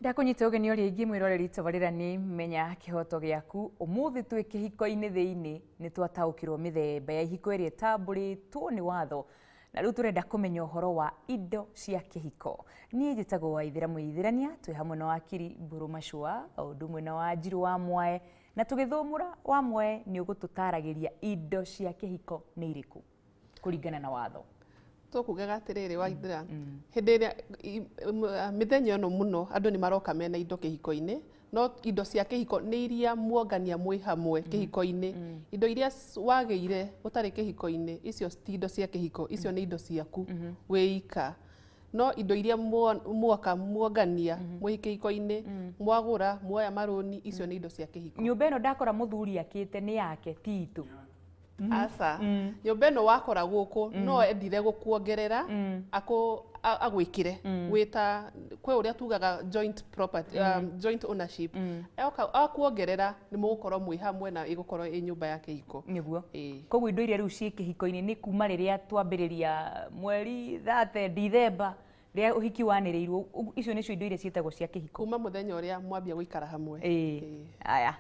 Ndakunyita ugeni uri ingi mwiroreri tabarirani menya kihoto giaku umuthi twi kihiko-ini thiini ni twataukirwo mithemba ya ihiko iri tamburitwo ni watho na riu turenda kumenya uhoro wa indo cia kihiko. Nie njitagwo Waithira Mwithirania, twi hamwe na wakiri Mburu Machua o undu umwe na Wanjiru wa Mwae, na tugithumura wa Mwae ni ugututaragiria indo cia kihiko ni iriku kuringana na watho. Tukugaga atiriri Waithira hindi iria mithenya no muno andu ni maroka mena indo kihiko-ini, no indo cia kihiko ni iria muongania mwi hamwe kihiko-ini. Indo iria wageire utari kihiko-ini icio ti indo cia kihiko, icio ni indo ciaku wiika. No indo iria muoka muongania mwi kihiko-ini, mwagura muoya maroni, icio ni indo cia kihiko. Nyumba ino ndakora muthuri akite ni yake titu. Asa nyumba ino wakora guku no endire gukuongerera agwikire wita kwe uria tugaga joint property joint ownership akuongerera ni mugukorwo mwi hamwe na igukorwo i nyumba ya kihiko niguo. Koguo indo iria riu ci kihiko-ini ni kuma riria twambiriria mweri 30 Dithemba ria uhiki waniriirwo, icio nicio indo iria cietagwo cia kihiko kuma muthenya uria mwambia guikara hamwe. Aya